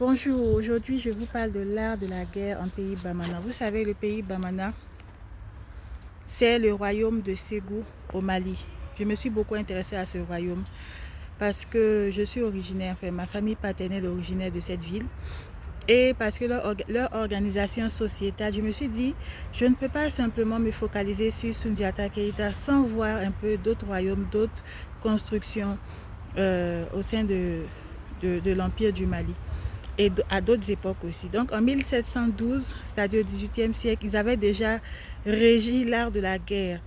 Bonjour, aujourd'hui je vous parle de l'art de la guerre en pays Bamana. Vous savez, le pays Bamana, c'est le royaume de Ségou au Mali. Je me suis beaucoup intéressée à ce royaume parce que je suis originaire, enfin ma famille paternelle est originaire de cette ville. Et parce que leur organisation sociétale, je me suis dit, je ne peux pas simplement me focaliser sur Soundiata Keïta sans voir un peu d'autres royaumes, d'autres constructions au sein de l'Empire du Mali et à d'autres époques aussi. Donc en 1712, c'est-à-dire au XVIIIe siècle, ils avaient déjà régi l'art de la guerre.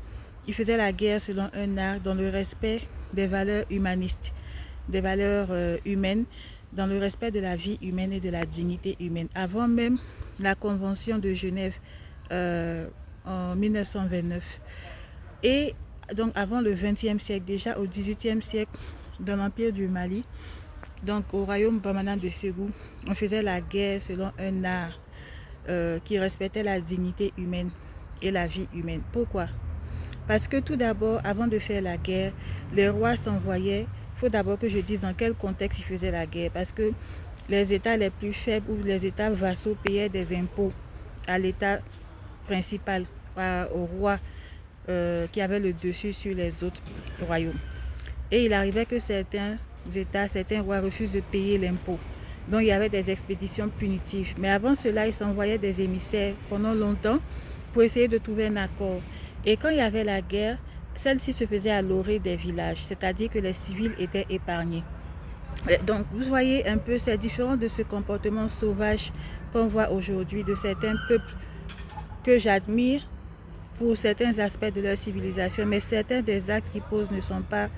Ils faisaient la guerre selon un art dans le respect des valeurs humanistes, des valeurs humaines, dans le respect de la vie humaine et de la dignité humaine. Avant même la Convention de Genève en 1929. Et donc avant le XXe siècle, déjà au XVIIIe siècle, dans l'Empire du Mali, donc au royaume Bamana de Ségou, on faisait la guerre selon un art qui respectait la dignité humaine et la vie humaine. Pourquoi? Parce que tout d'abord, avant de faire la guerre, les rois s'envoyaient. Il faut d'abord que je dise dans quel contexte ils faisaient la guerre. Parce que les États les plus faibles ou les États vassaux payaient des impôts à l'État principal, au roi qui avait le dessus sur les autres royaumes. Et il arrivait que certains États, certains rois refusent de payer l'impôt. Donc il y avait des expéditions punitives. Mais avant cela, ils s'envoyaient des émissaires pendant longtemps pour essayer de trouver un accord. Et quand il y avait la guerre, celle-ci se faisait à l'orée des villages, c'est-à-dire que les civils étaient épargnés. Donc vous voyez un peu, c'est différent de ce comportement sauvage qu'on voit aujourd'hui de certains peuples que j'admire pour certains aspects de leur civilisation, mais certains des actes qu'ils posent ne sont pas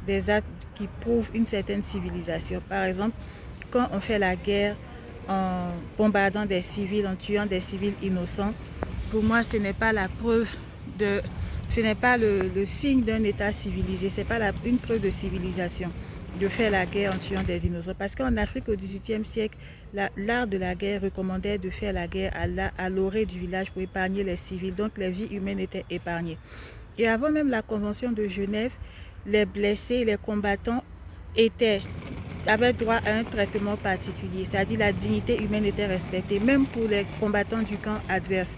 des actes qui prouvent une certaine civilisation. Par exemple, quand on fait la guerre en bombardant des civils, en tuant des civils innocents, pour moi, ce n'est pas la preuve de... Ce n'est pas le signe d'un État civilisé, ce n'est pas une preuve de civilisation de faire la guerre en tuant des innocents. Parce qu'en Afrique, au XVIIIe siècle, l'art de la guerre recommandait de faire la guerre à l'orée du village pour épargner les civils. Donc, les vies humaines étaient épargnées. Et avant même la Convention de Genève, les blessés, les combattants avaient droit à un traitement particulier. C'est-à-dire la dignité humaine était respectée, même pour les combattants du camp adverse.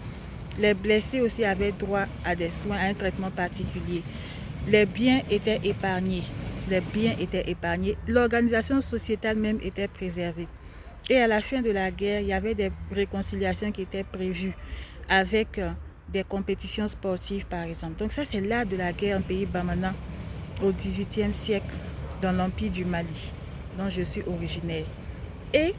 Les blessés aussi avaient droit à des soins, à un traitement particulier. Les biens étaient épargnés. Les biens étaient épargnés. L'organisation sociétale même était préservée. Et à la fin de la guerre, il y avait des réconciliations qui étaient prévues avec des compétitions sportives, par exemple. Donc ça, c'est l'art de la guerre en pays Bamana au XVIIIe siècle, dans l'Empire du Mali, dont je suis originaire. Et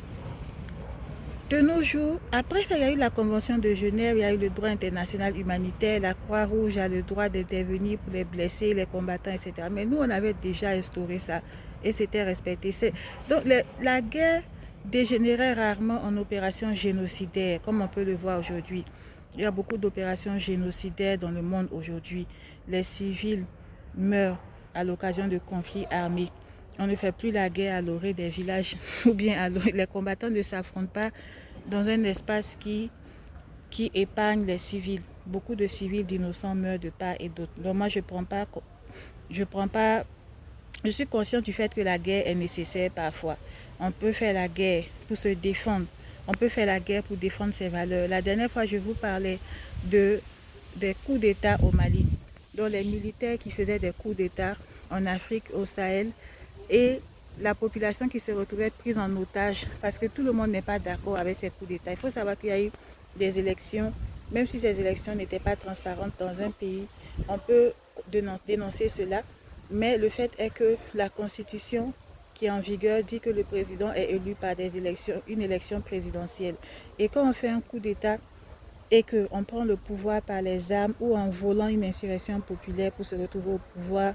de nos jours, après ça, il y a eu la Convention de Genève, il y a eu le droit international humanitaire, la Croix-Rouge a le droit d'intervenir pour les blessés, les combattants, etc. Mais nous, on avait déjà instauré ça et c'était respecté. Donc, la guerre dégénérait rarement en opérations génocidaires, comme on peut le voir aujourd'hui. Il y a beaucoup d'opérations génocidaires dans le monde aujourd'hui. Les civils meurent à l'occasion de conflits armés. On ne fait plus la guerre à l'orée des villages ou bien les combattants ne s'affrontent pas dans un espace qui épargne les civils. Beaucoup de civils d'innocents meurent de part et d'autre. Donc moi, je suis consciente du fait que la guerre est nécessaire parfois. On peut faire la guerre pour se défendre. On peut faire la guerre pour défendre ses valeurs. La dernière fois, je vous parlais des coups d'État au Mali. Donc les militaires qui faisaient des coups d'État en Afrique, au Sahel, et la population qui se retrouvait prise en otage parce que tout le monde n'est pas d'accord avec ces coups d'État. Il faut savoir qu'il y a eu des élections, même si ces élections n'étaient pas transparentes dans un pays, on peut dénoncer cela, mais le fait est que la constitution qui est en vigueur dit que le président est élu par une élection présidentielle. Et quand on fait un coup d'État et qu'on prend le pouvoir par les armes ou en volant une insurrection populaire pour se retrouver au pouvoir,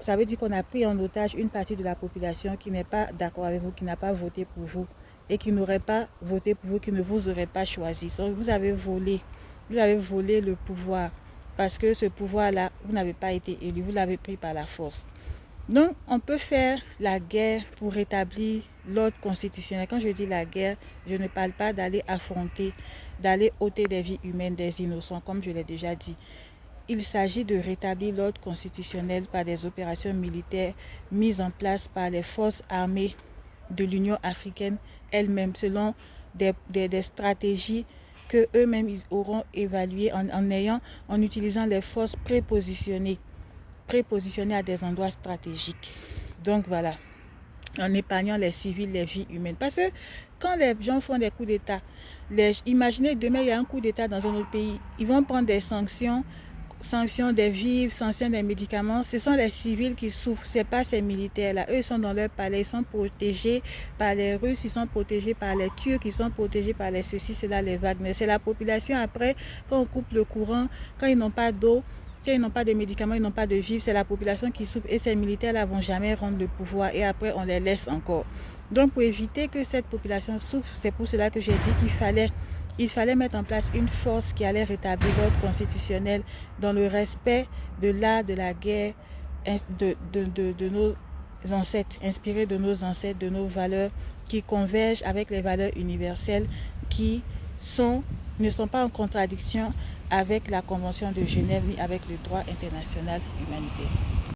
ça veut dire qu'on a pris en otage une partie de la population qui n'est pas d'accord avec vous, qui n'a pas voté pour vous et qui n'aurait pas voté pour vous, qui ne vous aurait pas choisi. Donc vous avez volé le pouvoir parce que ce pouvoir-là, vous n'avez pas été élu, vous l'avez pris par la force. Donc on peut faire la guerre pour rétablir l'ordre constitutionnel. Quand je dis la guerre, je ne parle pas d'aller affronter, d'aller ôter des vies humaines des innocents, comme je l'ai déjà dit. Il s'agit de rétablir l'ordre constitutionnel par des opérations militaires mises en place par les forces armées de l'Union africaine elle-même, selon des stratégies que eux-mêmes ils auront évaluées en utilisant les forces prépositionnées à des endroits stratégiques. Donc voilà, en épargnant les civils, les vies humaines. Parce que quand les gens font des coups d'État, imaginez demain il y a un coup d'État dans un autre pays, ils vont prendre des sanctions des vivres, sanctions des médicaments. Ce sont les civils qui souffrent, c'est pas ces militaires-là. Eux, ils sont dans leur palais, ils sont protégés par les Russes, ils sont protégés par les Turcs, ils sont protégés par les ceci, cela, les Wagner. C'est la population après, quand on coupe le courant, quand ils n'ont pas d'eau, quand ils n'ont pas de médicaments, ils n'ont pas de vivres, c'est la population qui souffre et ces militaires-là vont jamais rendre le pouvoir et après on les laisse encore. Donc pour éviter que cette population souffre, c'est pour cela que j'ai dit qu'il fallait mettre en place une force qui allait rétablir l'ordre constitutionnel dans le respect de l'art de la guerre de nos ancêtres, inspirés de nos ancêtres, de nos valeurs qui convergent avec les valeurs universelles qui ne sont pas en contradiction avec la Convention de Genève ni avec le droit international humanitaire.